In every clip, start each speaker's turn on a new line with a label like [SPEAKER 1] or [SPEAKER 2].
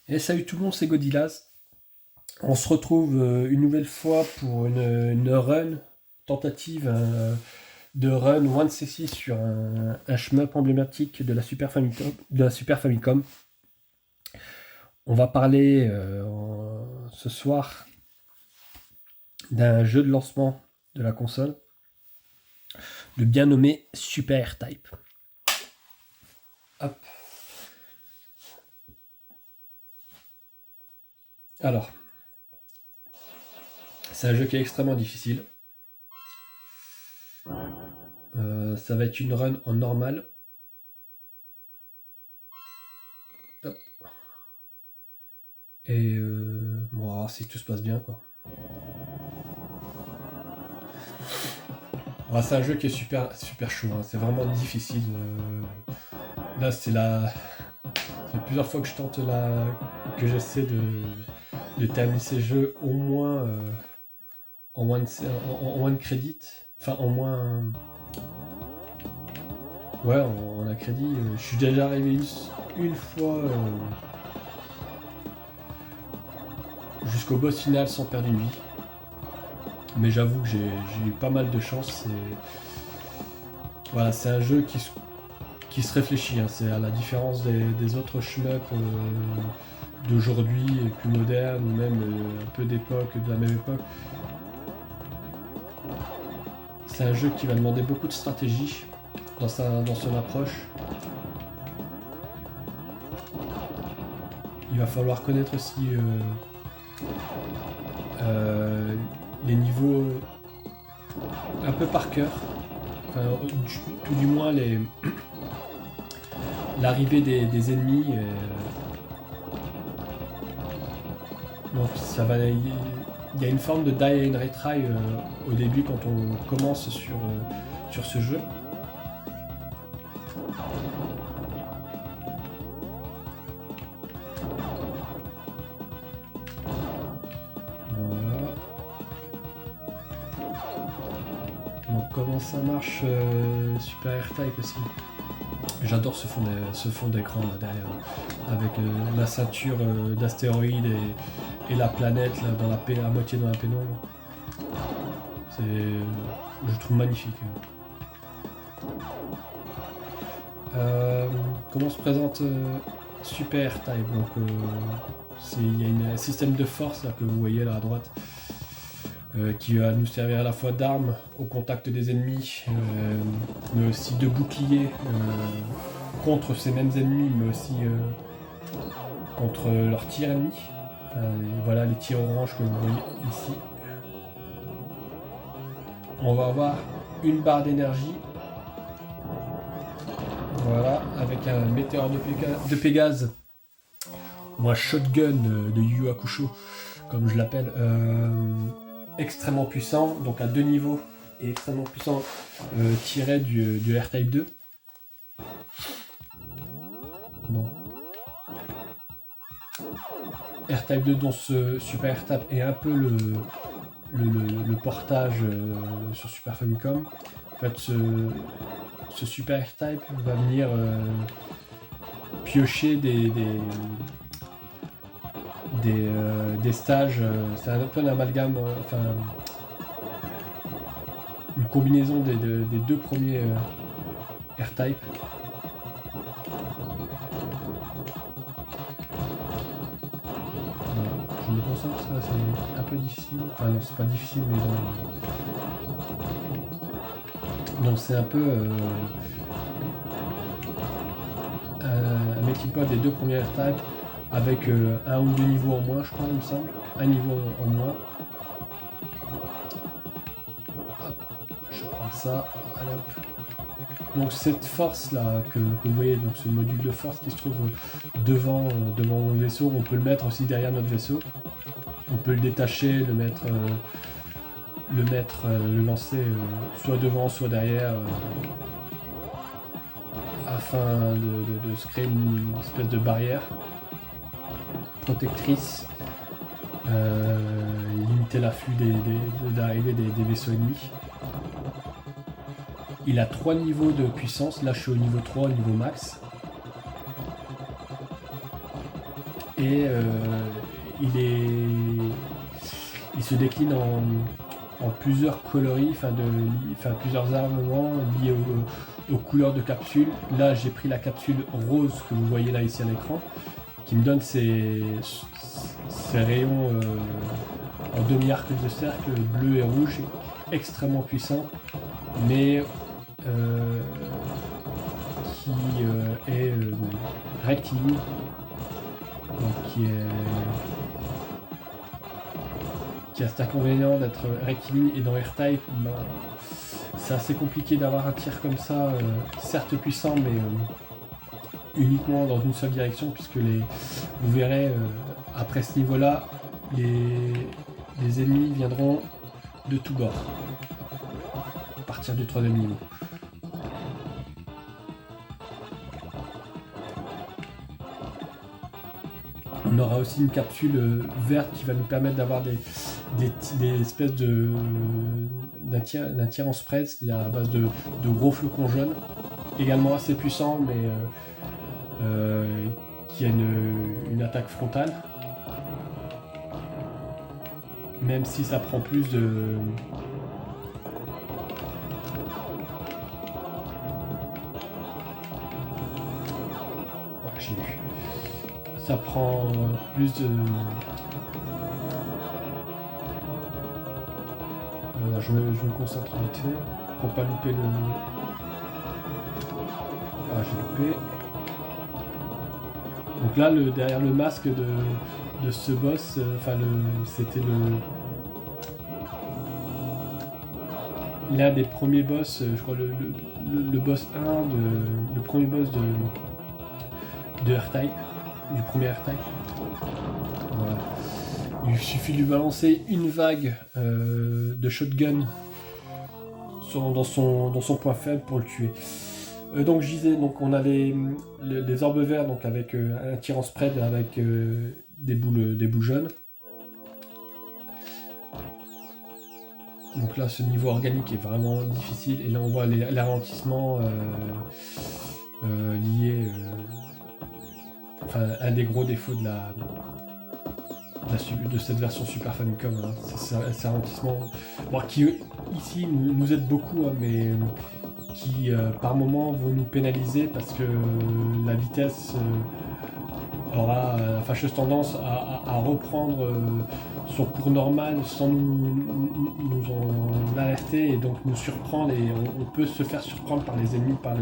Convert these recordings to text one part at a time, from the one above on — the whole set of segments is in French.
[SPEAKER 1] Et salut tout le monde, c'est Godilaz. On se retrouve une nouvelle fois pour une run, tentative de run 1cc sur un shmup emblématique de la Super Famicom. On va parler ce soir d'un jeu de lancement de la console, le bien nommé Super R-Type. Hop. Alors, c'est un jeu qui est extrêmement difficile. Ça va être une run en normal. Hop. Et bon, si tout se passe bien, quoi. Alors, c'est un jeu qui est super chaud, hein. C'est vraiment difficile. Là, c'est plusieurs fois que je tente que j'essaie de terminer ces jeux au moins en one credit. Enfin, en moins. Ouais, en un crédit. Je suis déjà arrivé une fois jusqu'au boss final sans perdre une vie. Mais j'avoue que j'ai eu pas mal de chance. Voilà, c'est un jeu qui se réfléchit, hein. C'est à la différence des autres shmups d'aujourd'hui, plus modernes, ou même un peu d'époque, de la même époque. C'est un jeu qui va demander beaucoup de stratégie dans son approche. Il va falloir connaître aussi les niveaux un peu par cœur. Enfin, tout du moins l'arrivée des ennemis. Donc ça va. Il y a une forme de die and retry au début quand on commence sur ce jeu. Voilà. Donc comment ça marche Super R-Type aussi. J'adore ce fond d'écran là derrière, avec la ceinture d'astéroïdes et la planète là, à moitié dans la pénombre. Je trouve magnifique. Comment se présente Super R-Type? Donc il y a un système de force là, que vous voyez là à droite. Qui va nous servir à la fois d'arme au contact des ennemis, mais aussi de bouclier contre ces mêmes ennemis, mais aussi contre leurs tirs ennemis. Voilà les tirs orange que vous voyez ici. On va avoir une barre d'énergie. Voilà, avec un météore de Pégase, ou un shotgun de Yu Yu Hakusho, comme je l'appelle. Extrêmement puissant, donc à deux niveaux, et extrêmement puissant tiré du R-Type 2. Bon. R-Type 2 dont ce Super R-Type est un peu le portage sur Super Famicom. En fait, ce Super R-Type va venir piocher des stages, c'est un peu un amalgame, enfin une combinaison des deux premiers R-Type. Je me concentre parce que là c'est un peu difficile, enfin non c'est pas difficile mais bon. Donc c'est un peu un melting pot des deux premiers R-Type, avec un ou deux niveaux en moins, je crois, il me semble. Un niveau en moins. Hop, je prends ça. Allez, hop. Donc cette force là que vous voyez, donc ce module de force qui se trouve devant mon vaisseau, on peut le mettre aussi derrière notre vaisseau. On peut le détacher, le lancer soit devant, soit derrière, afin de se créer une espèce de barrière protectrice, limiter l'afflux d'arrivée des vaisseaux ennemis. Il a 3 niveaux de puissance, là je suis au niveau 3, au niveau max. et il se décline en plusieurs coloris, plusieurs armements liés aux couleurs de capsule. Là, j'ai pris la capsule rose que vous voyez là ici à l'écran, qui me donne ces rayons en demi-arc de cercle, bleu et rouge, extrêmement puissant, mais qui est rectiligne, donc qui a cet inconvénient d'être rectiligne, et dans R-Type, c'est assez compliqué d'avoir un tir comme ça, certes puissant, mais uniquement dans une seule direction, puisque vous verrez, après ce niveau-là, les ennemis viendront de tous bords, à partir du 3e niveau. On aura aussi une capsule verte qui va nous permettre d'avoir des espèces d'un tir en spread, c'est-à-dire à la base de gros flocons jaunes, également assez puissant, mais qui a une attaque frontale, même si ça prend plus de... Ah, j'ai eu. Ça prend plus de... je me concentre vite fait pour pas louper le... Ah, j'ai loupé. Donc là, derrière le masque de ce boss, c'était l'un des premiers boss, je crois le boss 1, le premier boss de R-Type, du premier R-Type. Voilà. Il suffit de lui balancer une vague de shotgun dans son point faible pour le tuer. Donc je disais, donc on a les orbes verts, donc avec un tir en spread avec des boules jaunes. Donc là, ce niveau organique est vraiment difficile, et là on voit les ralentissements liés, un des gros défauts de cette version Super Famicom, hein. C'est ces ralentissements, qui ici nous aident beaucoup, hein, mais qui par moment vont nous pénaliser parce que la vitesse aura la fâcheuse tendance à reprendre son cours normal sans nous en alerter, et donc nous surprendre, et on peut se faire surprendre par les ennemis, par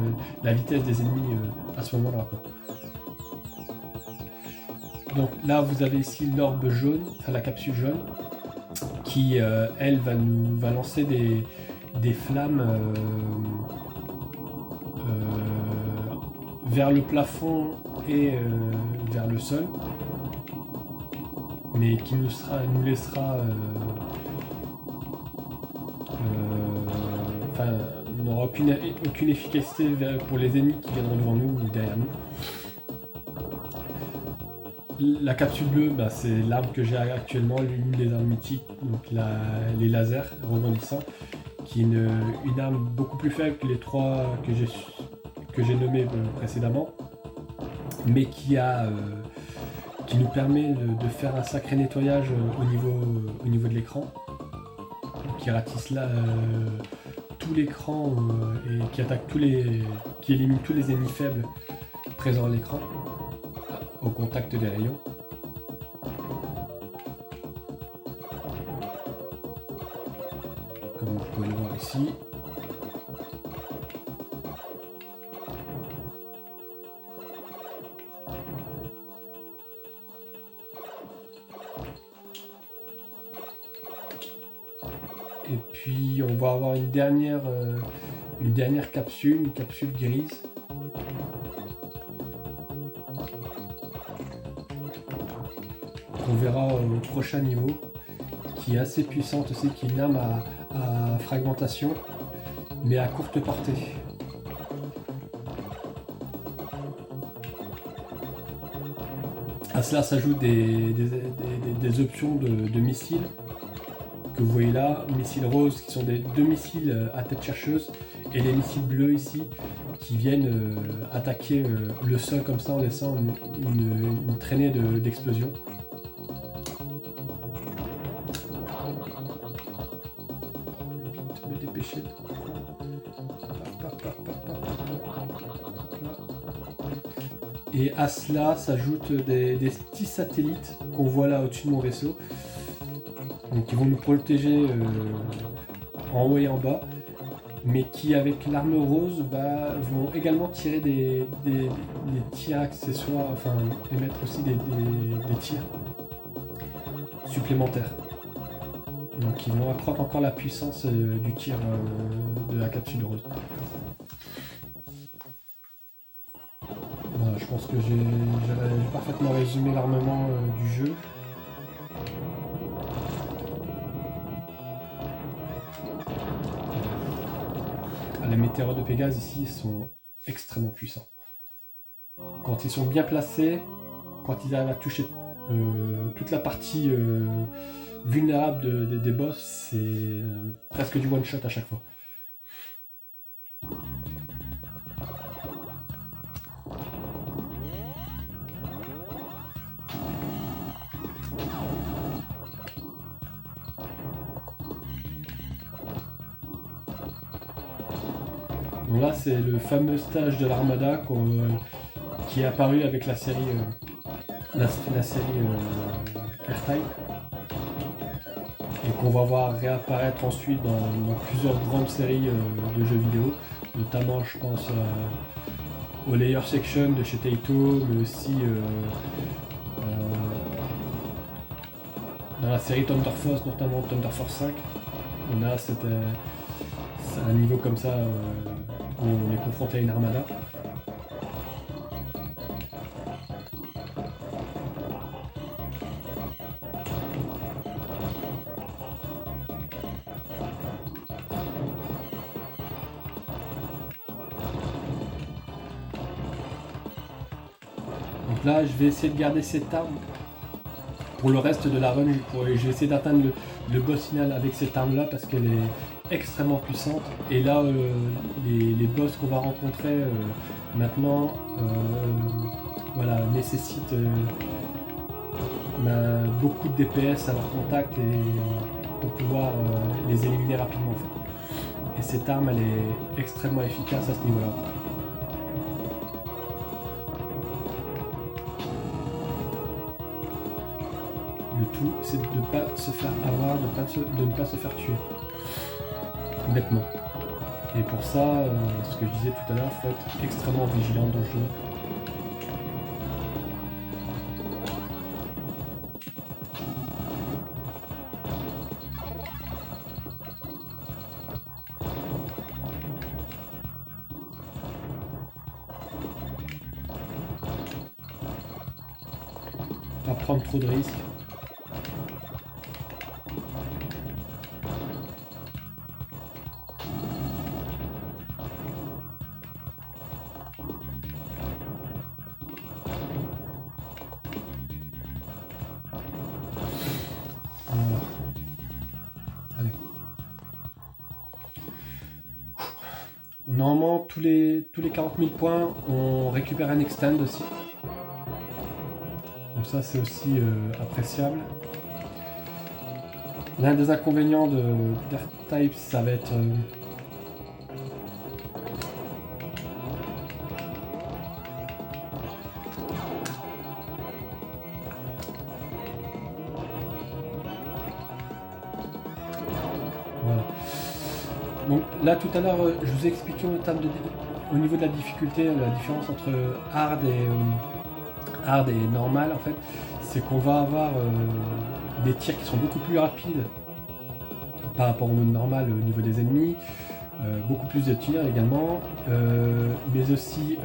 [SPEAKER 1] la vitesse des ennemis à ce moment-là. Donc là vous avez ici l'orbe jaune, la capsule jaune, qui elle va lancer des flammes vers le plafond et vers le sol, mais qui nous laissera n'aura aucune efficacité pour les ennemis qui viendront devant nous ou derrière nous. La capsule bleue, c'est l'arme que j'ai actuellement, l'une des armes mythiques, donc les lasers rebondissants, qui est une arme beaucoup plus faible que les trois que j'ai nommés précédemment, mais qui nous permet de faire un sacré nettoyage au niveau de l'écran, qui ratisse là tout l'écran et qui attaque qui élimine tous les ennemis faibles présents à l'écran au contact des rayons. Comme vous pouvez le voir ici. Et puis on va avoir une dernière capsule, une capsule grise. On verra au prochain niveau, qui est assez puissante aussi, qui est une arme à fragmentation, mais à courte portée. À cela s'ajoutent des options de missiles que vous voyez là, missiles roses qui sont deux missiles à tête chercheuse, et les missiles bleus ici qui viennent attaquer le sol comme ça en laissant une traînée d'explosion. Vite me dépêcher. Et à cela s'ajoutent des petits satellites qu'on voit là au-dessus de mon vaisseau, donc qui vont nous protéger en haut et en bas, mais qui avec l'arme rose vont également tirer des tirs accessoires, enfin émettre aussi des tirs supplémentaires. Donc ils vont accroître encore la puissance du tir de la capsule rose. Voilà, je pense que j'ai parfaitement résumé l'armement du jeu. Les météores de Pégase ici sont extrêmement puissants. Quand ils sont bien placés, quand ils arrivent à toucher toute la partie vulnérable des boss, c'est presque du one shot à chaque fois. Donc là, c'est le fameux stage de l'Armada qui est apparu avec la série R-Type et qu'on va voir réapparaître ensuite dans plusieurs grandes séries de jeux vidéo, notamment je pense au Layer Section de chez Taito, mais aussi dans la série Thunder Force, notamment Thunder Force 5. On a un niveau comme ça où on est confronté à une armada. Donc là, je vais essayer de garder cette arme pour le reste de la run. Je vais essayer d'atteindre le boss final avec cette arme là parce qu'elle est extrêmement puissante. Et là, les boss qu'on va rencontrer maintenant voilà, nécessitent beaucoup de DPS à leur contact et pour pouvoir les éliminer rapidement en fait. Et cette arme, elle est extrêmement efficace à ce niveau là. Le tout, c'est de ne pas se faire avoir, de ne pas se faire tuer. Bêtement. Et pour ça, ce que je disais tout à l'heure, il faut être extrêmement vigilant dans le jeu. Pas prendre trop de risques. Allez. Normalement, tous les 40 000 points, on récupère un extend aussi. Donc ça, c'est aussi appréciable. L'un des inconvénients d'R-Type, ça va être voilà. Donc là tout à l'heure je vous ai expliqué au niveau de la difficulté, la différence entre hard et normal en fait, c'est qu'on va avoir des tirs qui sont beaucoup plus rapides par rapport au mode normal au niveau des ennemis, beaucoup plus de tirs également, mais aussi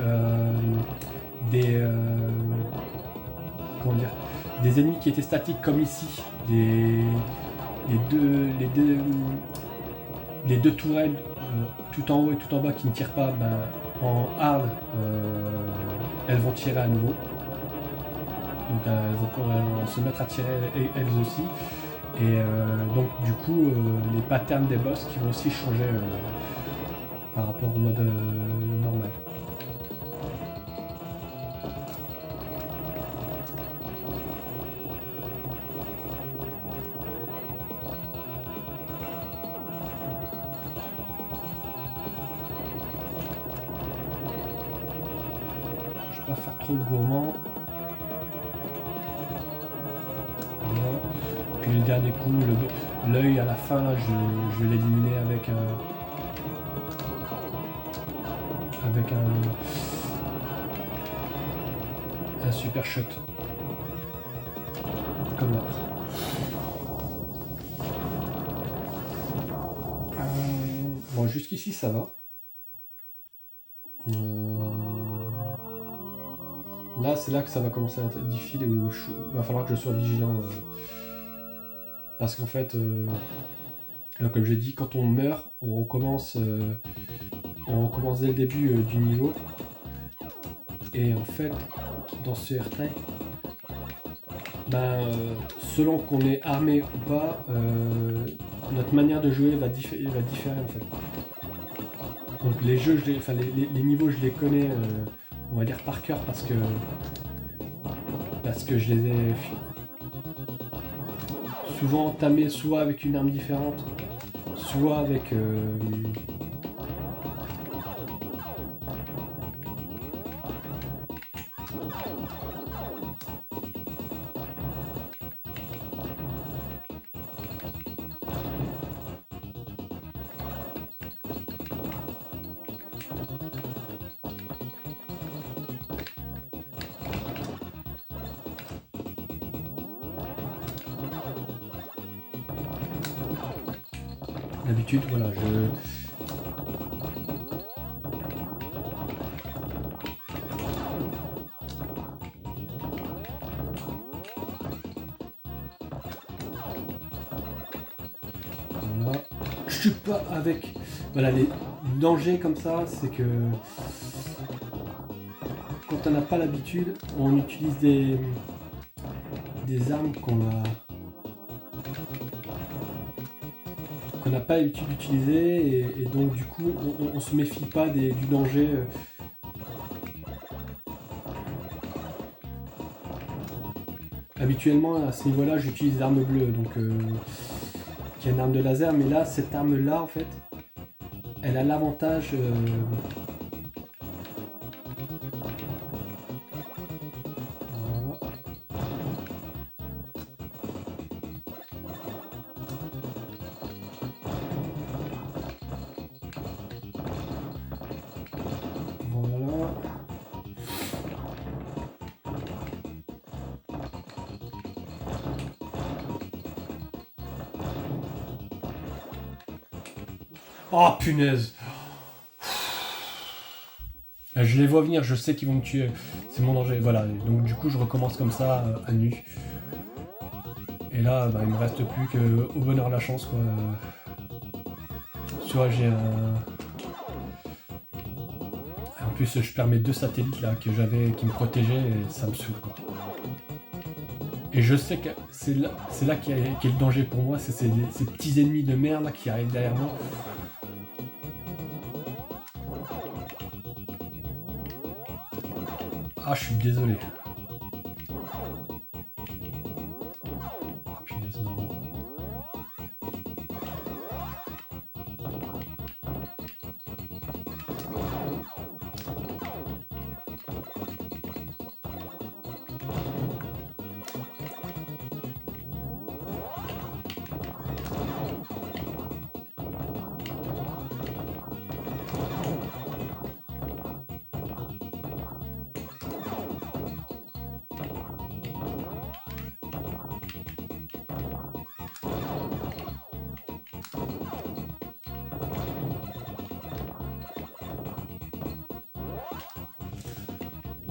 [SPEAKER 1] des ennemis qui étaient statiques comme ici, les deux tourelles tout en haut et tout en bas qui ne tirent pas, en hard elles vont tirer à nouveau. Donc elles vont se mettre à tirer elles aussi. Et donc du coup, les patterns des boss qui vont aussi changer par rapport au mode normal. Je vais pas faire trop le gourmand. Voilà. Puis le dernier coup, l'œil à la fin, là, je vais l'éliminer avec un super shot. Comme là. Bon, jusqu'ici ça va. Là, c'est là que ça va commencer à être difficile et où il va falloir que je sois vigilant. Parce qu'en fait, là, comme j'ai dit, quand on meurt, on recommence dès le début du niveau. Et en fait, dans ce RT, selon qu'on est armé ou pas, notre manière de jouer va différer en fait. Donc les jeux, les niveaux, je les connais, on va dire par cœur parce que je les ai souvent entamés soit avec une arme différente, soit avec d'habitude, voilà, voilà. Je suis pas avec. Voilà, les dangers comme ça, c'est que quand on n'a pas l'habitude, on utilise des armes qu'on n'a pas l'habitude d'utiliser et donc du coup on se méfie pas du danger. Habituellement à ce niveau-là j'utilise l'arme bleue, donc qui est une arme de laser, mais là cette arme là en fait elle a l'avantage voilà. Oh punaise! Je les vois venir, je sais qu'ils vont me tuer. C'est mon danger, voilà. Donc du coup je recommence comme ça à nu. Et là il me reste plus qu'au bonheur la chance quoi. Soit j'ai un. En plus je perds mes 2 satellites là que j'avais qui me protégeaient et ça me saoule quoi. Et je sais que c'est là qu'est le danger pour moi, c'est ces petits ennemis de merde là qui arrivent derrière moi. Ah, je suis désolé. Oh punaise, non.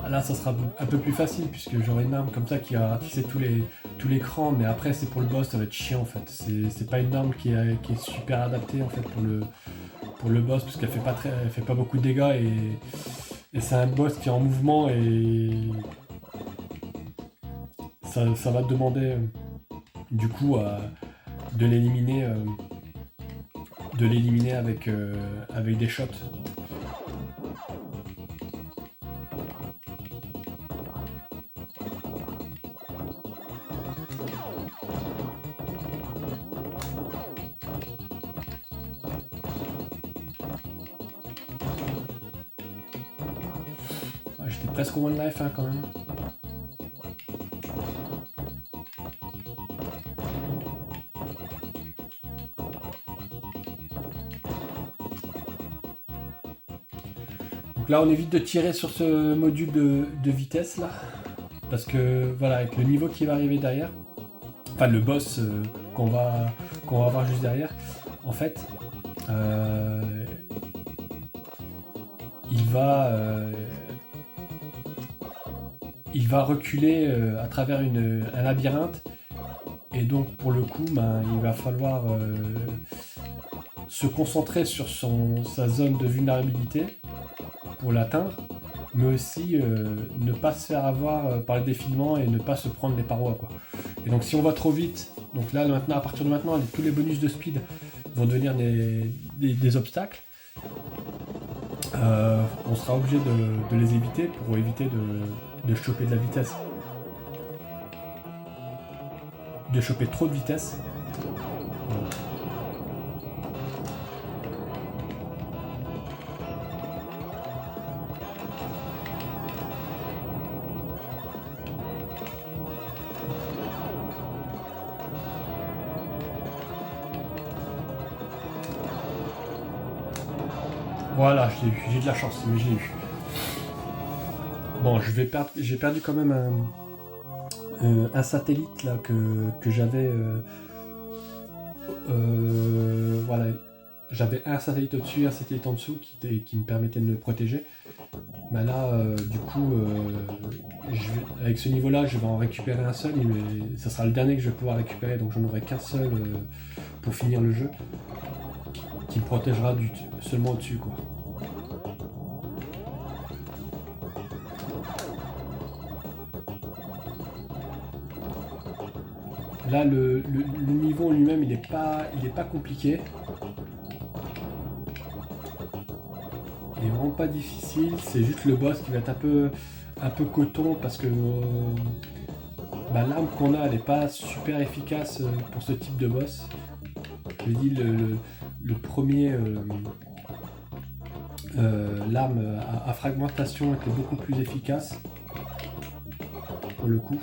[SPEAKER 1] Là, ça sera un peu plus facile puisque j'aurai une arme comme ça qui a ratissé tout l'écran, mais après c'est pour le boss, ça va être chiant en fait. C'est pas une arme qui est super adaptée en fait pour le boss parce qu'elle fait pas beaucoup de dégâts et c'est un boss qui est en mouvement et ça va te demander du coup de l'éliminer avec, avec des shots. J'étais presque au one life hein, quand même. Donc là on évite de tirer sur ce module de vitesse là. Parce que voilà, avec le niveau qui va arriver derrière, enfin le boss qu'on va avoir juste derrière, en fait il va reculer à travers un labyrinthe, et donc pour le coup il va falloir se concentrer sur sa zone de vulnérabilité pour l'atteindre, mais aussi ne pas se faire avoir par le défilement et ne pas se prendre les parois quoi. Et donc si on va trop vite, donc là maintenant, à partir de maintenant, tous les bonus de speed vont devenir des obstacles. On sera obligé de les éviter pour éviter de choper de la vitesse. De choper trop de vitesse. Voilà, je l'ai eu, j'ai de la chance, mais je l'ai eu. Bon, j'ai perdu quand même un satellite là que j'avais. Voilà, j'avais un satellite au-dessus, un satellite en dessous qui me permettait de me protéger. Mais là, du coup, avec ce niveau-là, je vais en récupérer un seul, mais ça sera le dernier que je vais pouvoir récupérer, donc j'en aurai qu'un seul pour finir le jeu, qui me protégera seulement au-dessus, quoi. Là, le niveau en lui-même, il est pas compliqué. Il est vraiment pas difficile, c'est juste le boss qui va être un peu coton parce que l'arme qu'on a, elle n'est pas super efficace pour ce type de boss. Je dis le premier, l'arme à fragmentation était beaucoup plus efficace pour le coup.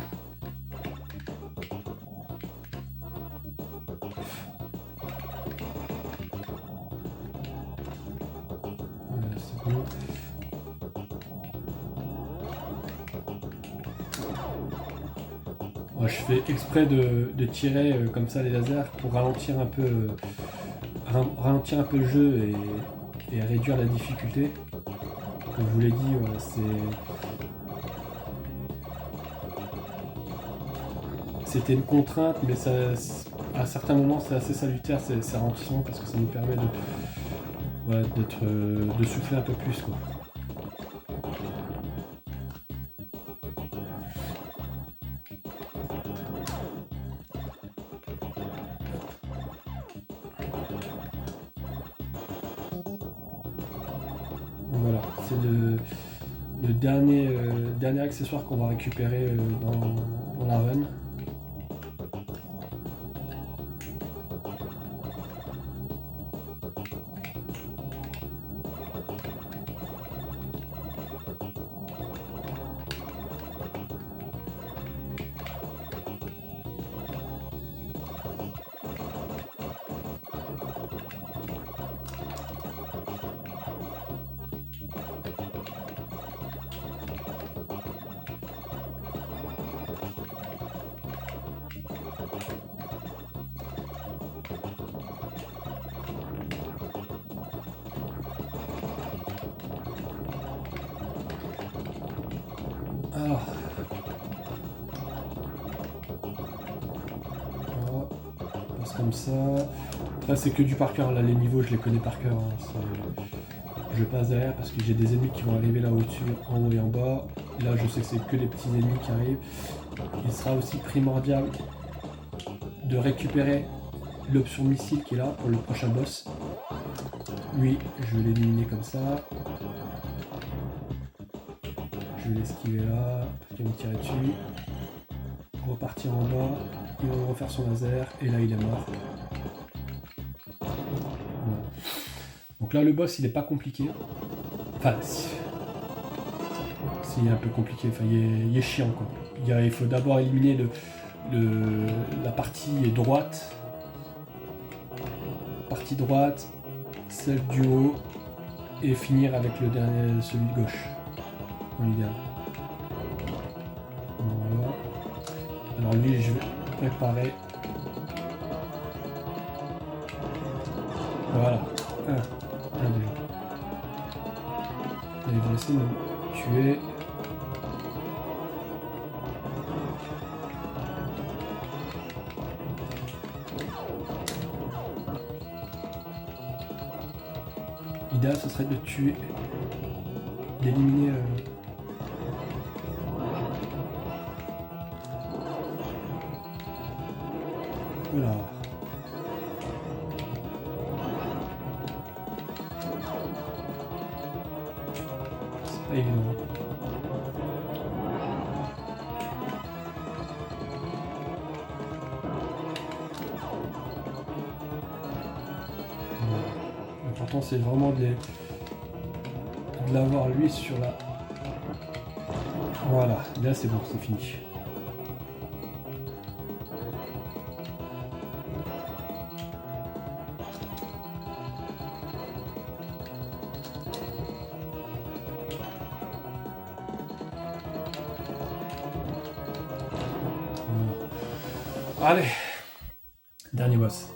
[SPEAKER 1] Je fais exprès de tirer comme ça les lasers pour ralentir un peu le jeu et réduire la difficulté. Comme je vous l'ai dit, c'était une contrainte, mais à certains moments c'est assez salutaire ces ralentissements parce que ça nous permet de souffler un peu plus quoi. Voilà, c'est le dernier accessoire qu'on va récupérer dans la run. Alors, voilà, on passe comme ça. Après c'est que du par cœur, là les niveaux je les connais par cœur. Hein. Je passe derrière parce que j'ai des ennemis qui vont arriver là au-dessus, en haut et en bas. Là je sais que c'est que les petits ennemis qui arrivent. Il sera aussi primordial de récupérer l'option missile qui est là pour le prochain boss. Lui, je vais l'éliminer comme ça. Je vais l'esquiver là, parce qu'il va me tirer dessus. Repartir en bas, il va refaire son laser, et là il est mort. Voilà. Donc là le boss il est pas compliqué. Enfin, c'est un peu compliqué, enfin il est chiant quoi. Il faut d'abord éliminer la partie droite. Partie droite, celle du haut, et finir avec le dernier, celui de gauche. Dans l'idéal. Voilà. Alors lui, je vais préparer. Voilà. Un déjà. Et il va essayer de me tuer. L'idéal, ce serait de tuer, d'éliminer. Voilà. C'est pas évident. L'important c'est vraiment de l'avoir lui sur la... Voilà, là c'est bon, c'est fini. Allez, dernier boss.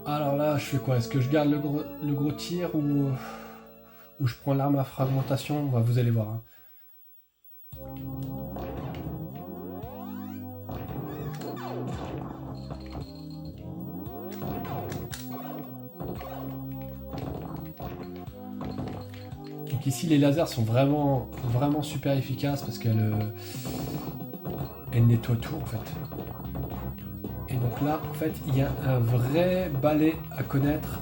[SPEAKER 1] Alors là, je fais quoi? Est-ce que je garde le gros tir ou je prends l'arme à fragmentation? Bah, vous allez voir. Hein. Donc ici, les lasers sont vraiment super efficaces parce qu'elles nettoient tout en fait. Et donc là, en fait, il y a un vrai balai à connaître.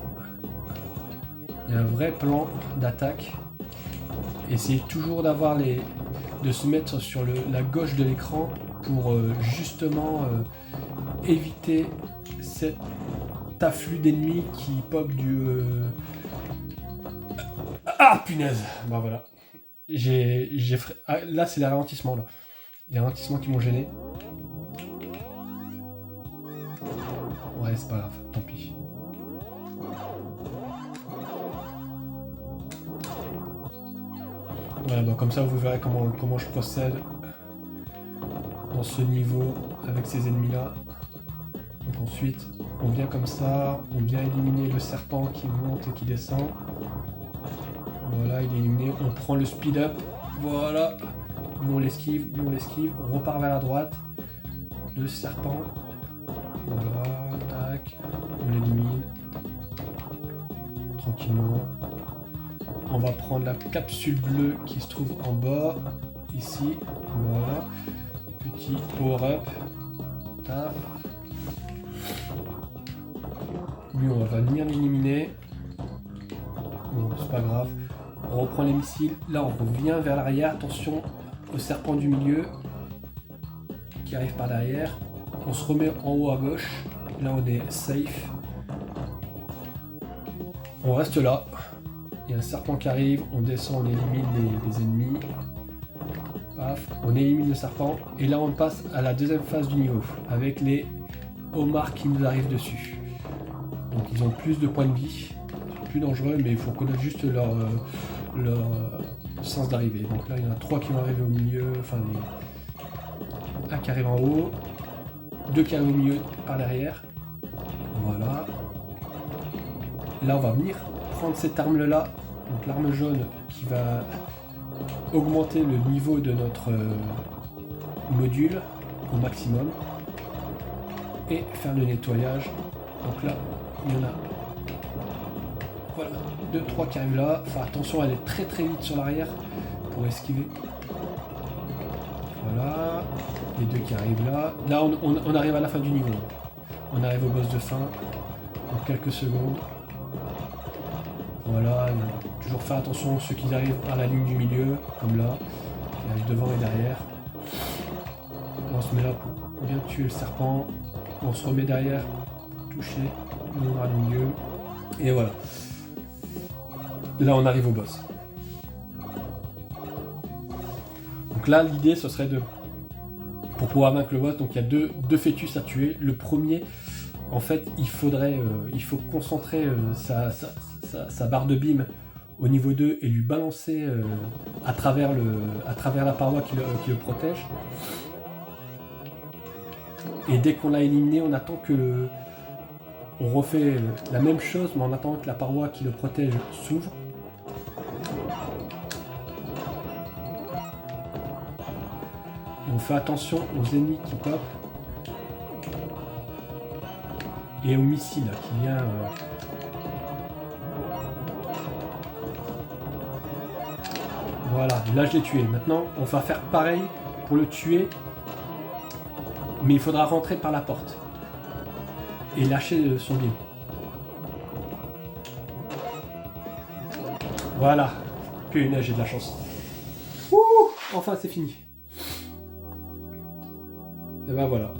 [SPEAKER 1] Il y a un vrai plan d'attaque. Essayez toujours d'avoir de se mettre sur la gauche de l'écran pour justement éviter cet afflux d'ennemis qui pop du... Ah punaise! Bah voilà. Là, c'est les ralentissements là. Les ralentissements qui m'ont gêné. Ouais, c'est pas grave, tant pis. Ouais, bah comme ça vous verrez comment je procède dans ce niveau avec ces ennemis là. Donc ensuite on vient comme ça, on vient éliminer le serpent qui monte et qui descend. Voilà, il est éliminé, on prend le speed up, voilà, lui on l'esquive, on repart vers la droite, le serpent, voilà, tac, on l'élimine, tranquillement. On va prendre la capsule bleue qui se trouve en bas, ici, voilà, petit power-up, tac. Lui on va venir l'éliminer, bon c'est pas grave. On reprend les missiles, là on revient vers l'arrière, attention au serpent du milieu qui arrive par derrière, on se remet en haut à gauche, là on est safe, on reste là, il y a un serpent qui arrive, on descend, on élimine les ennemis, paf, on élimine le serpent, et là on passe à la deuxième phase du niveau, avec les homards qui nous arrivent dessus. Donc ils ont plus de points de vie, plus dangereux, mais il faut connaître juste leur sens d'arrivée. Donc là il y en a 3 qui vont arriver au milieu, enfin un qui arrive en haut, 2 qui arrivent au milieu par derrière. Voilà. Là on va venir prendre cette arme là, donc l'arme jaune qui va augmenter le niveau de notre module au maximum et faire le nettoyage. Donc là il y en a, voilà, 2-3 qui arrivent là. Enfin attention, elle est très vite sur l'arrière pour esquiver. Voilà, les deux qui arrivent là. Là, on arrive à la fin du niveau. On arrive au boss de fin en quelques secondes. Voilà, toujours faire attention à ceux qui arrivent par la ligne du milieu, comme là, qui arrivent devant et derrière. On se met là pour bien tuer le serpent. On se remet derrière, toucher le noir du milieu. Et voilà. Là, on arrive au boss. Donc là, l'idée, ce serait de... Pour pouvoir vaincre le boss, donc il y a deux fœtus à tuer. Le premier, en fait, il faut concentrer sa barre de bim au niveau 2 et lui balancer à travers la paroi qui le protège. Et dès qu'on l'a éliminé, on attend que on refait la même chose, mais en attendant que la paroi qui le protège s'ouvre. Et on fait attention aux ennemis qui pop et au missile là, qui vient. Voilà, là je l'ai tué. Maintenant, on va faire pareil pour le tuer, mais il faudra rentrer par la porte et lâcher son bim. Voilà. Punaise, j'ai de la chance. Ouh, enfin c'est fini. Et ben voilà.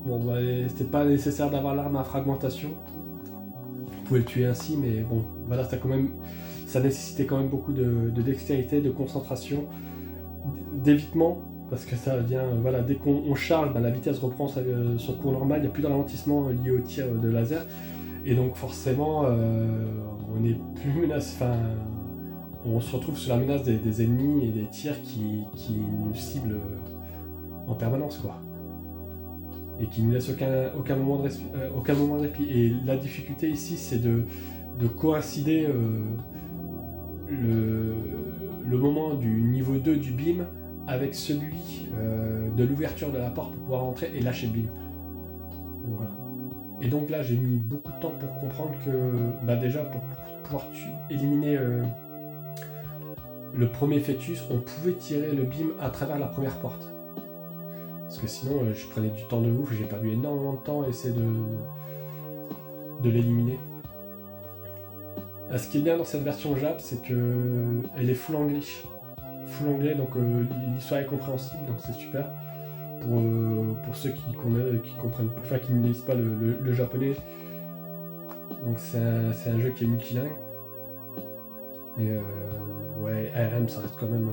[SPEAKER 1] Bon bah c'était pas nécessaire d'avoir l'arme à fragmentation. Vous pouvez le tuer ainsi, mais bon, voilà, ça nécessitait quand même beaucoup de dextérité, de concentration, d'évitement, parce que ça vient, voilà, dès qu'on charge, bah, la vitesse reprend son cours normal, il n'y a plus de ralentissement lié au tir de laser, et donc forcément, on est plus menacé, enfin, on se retrouve sous la menace des ennemis et des tirs qui nous ciblent en permanence, quoi. Et qui ne nous laisse aucun moment de répit. Et la difficulté ici, c'est de coïncider le moment du niveau 2 du BIM avec celui de l'ouverture de la porte pour pouvoir entrer et lâcher le BIM. Donc, voilà. Et donc là, j'ai mis beaucoup de temps pour comprendre que, bah déjà, pour pouvoir éliminer le premier fœtus, on pouvait tirer le BIM à travers la première porte. Parce que sinon, je prenais du temps de ouf, j'ai perdu énormément de temps à essayer de l'éliminer. Ce qui est bien dans cette version Jap, c'est qu'elle est full English. Full anglais, donc l'histoire est compréhensible, donc c'est super. Pour ceux qui comprennent, enfin qui ne lisent pas le japonais. Donc c'est un jeu qui est multilingue. Et ouais, ARM, ça reste quand même...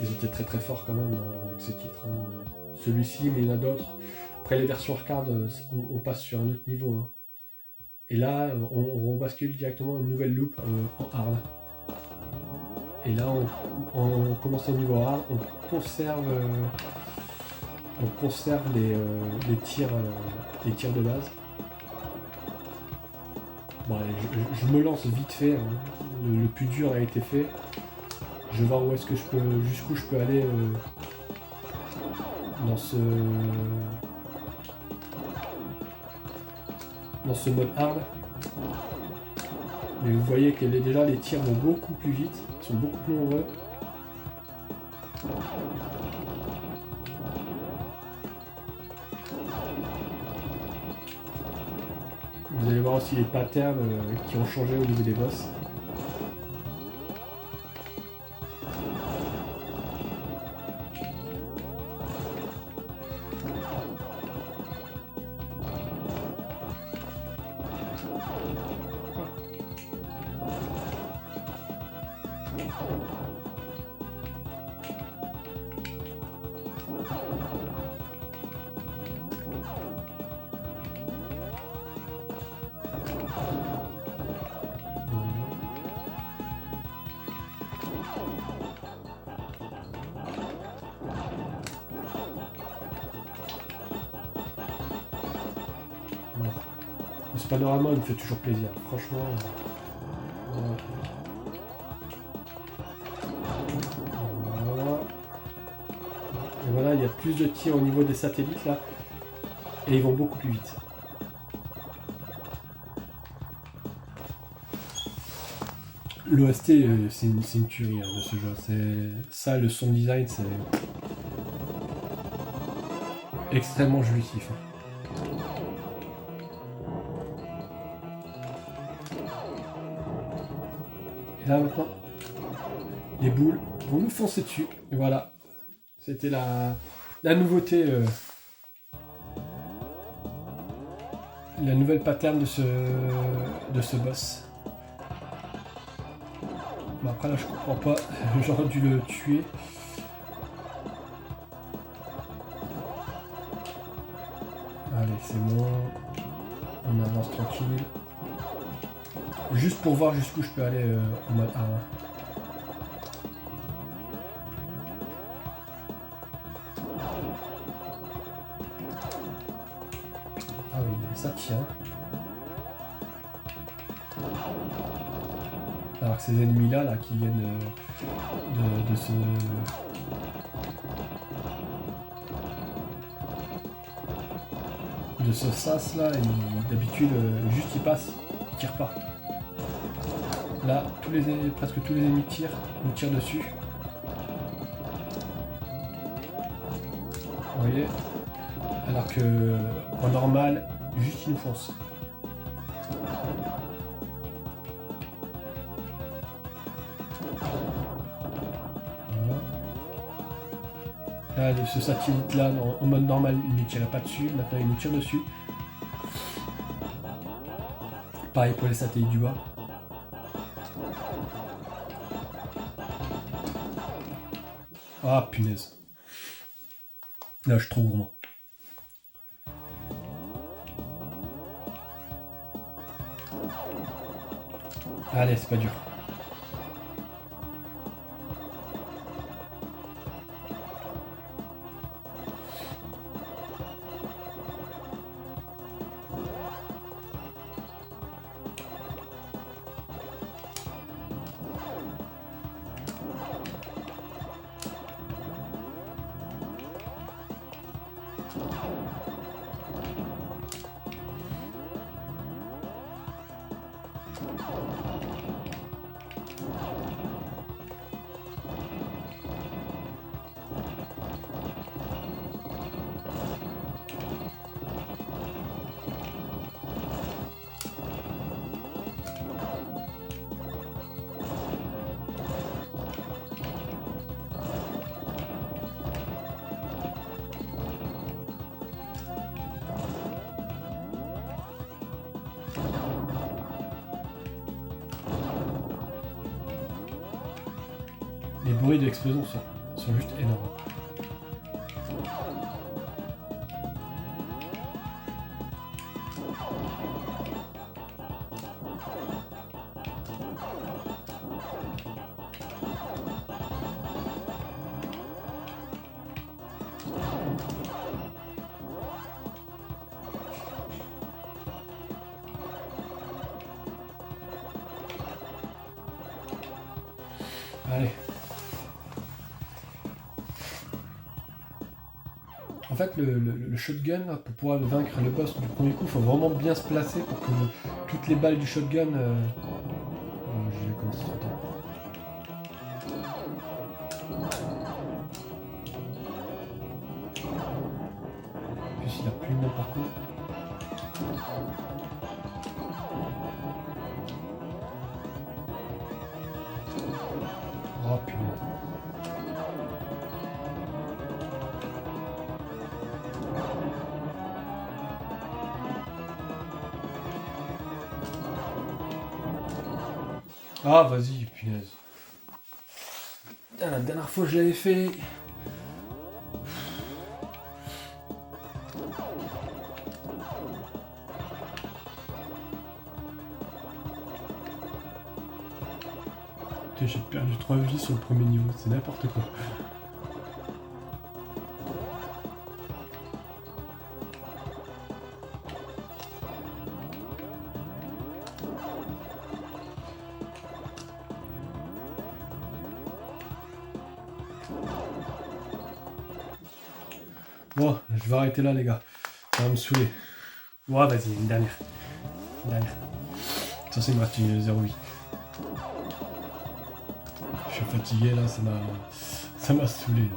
[SPEAKER 1] ils étaient très très forts quand même avec ce titre. Hein. Celui-ci, mais il y en a d'autres. Après les versions arcade, on passe sur un autre niveau. Hein. Et là, on rebascule directement une nouvelle loupe en hard. Et là, on commence au niveau hard, on conserve les tirs de base. Bon, allez, je me lance vite fait. Hein. Le plus dur a été fait. Je vais voir où est-ce que jusqu'où je peux aller dans ce mode hard. Mais vous voyez que déjà les tirs vont beaucoup plus vite, ils sont beaucoup plus nombreux. Vous allez voir aussi les patterns qui ont changé au niveau des boss. Ce panorama il me fait toujours plaisir, franchement. Voilà. Et voilà, il y a plus de tirs au niveau des satellites là, et ils vont beaucoup plus vite. L'OST, c'est une tuerie de ce jeu. Ça, le son design, c'est extrêmement jouissif. Et là maintenant, les boules vont nous foncer dessus. Et voilà, c'était la nouveauté, la nouvelle pattern de ce boss. Bon, après là je comprends pas, j'aurais dû le tuer. Allez, c'est bon. On avance tranquille. Juste pour voir jusqu'où je peux aller en mode A. Ah oui, ça tient. Alors que ces ennemis là qui viennent de ce... de ce sas là, d'habitude juste ils passent, ils tirent pas. Là, presque tous les ennemis nous tirent dessus. Vous voyez? Alors que en normal, juste ils nous foncent. Voilà. Là, ce satellite là, en mode normal, il ne tirait pas dessus. Maintenant, il nous tire dessus. Pareil pour les satellites du bas. Ah punaise. Là je suis trop gourmand. Allez, c'est pas dur. Les bruits de l'explosion sont juste énormes. Allez. En fait, le shotgun, là, pour pouvoir vaincre le boss du premier coup, il faut vraiment bien se placer pour que toutes les balles du shotgun... Oh, j'ai commencé trop tard. En plus, il a plus le même parcours. Oh putain. Ah vas-y, punaise. Putain, la dernière fois que je l'avais fait. Putain, j'ai perdu 3 vies sur le premier niveau, c'est n'importe quoi. Bon, je vais arrêter là les gars. Ça va me saouler. Ouais, vas-y, une dernière. Une dernière. Ça c'est me reste 0,8. fatigué là, ça m'a saoulé. Là.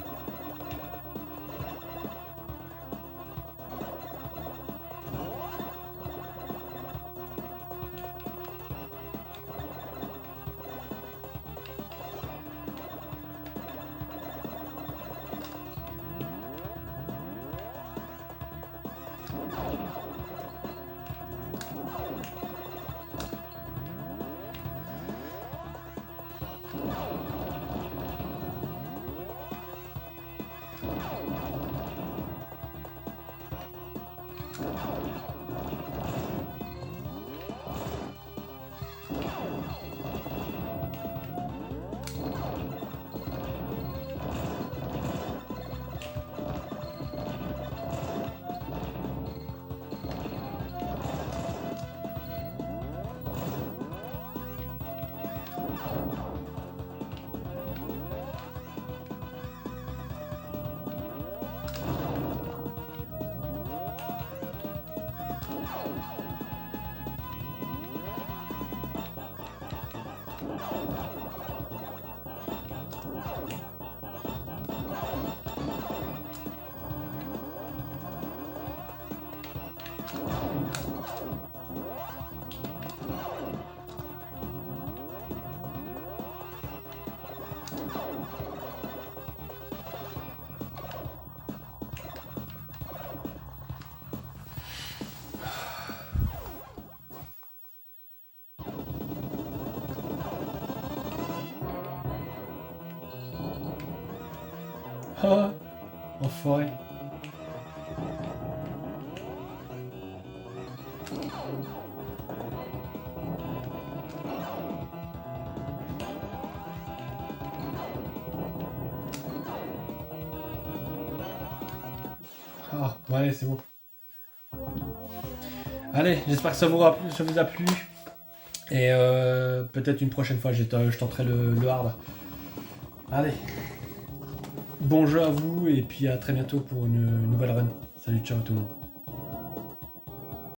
[SPEAKER 1] Ah, enfoiré. Ah, ouais, c'est bon. Allez, j'espère que ça vous a plu. Et peut-être une prochaine fois, je tenterai le hard. Allez, bon jeu à vous et puis à très bientôt pour une nouvelle run. Salut, ciao tout le monde.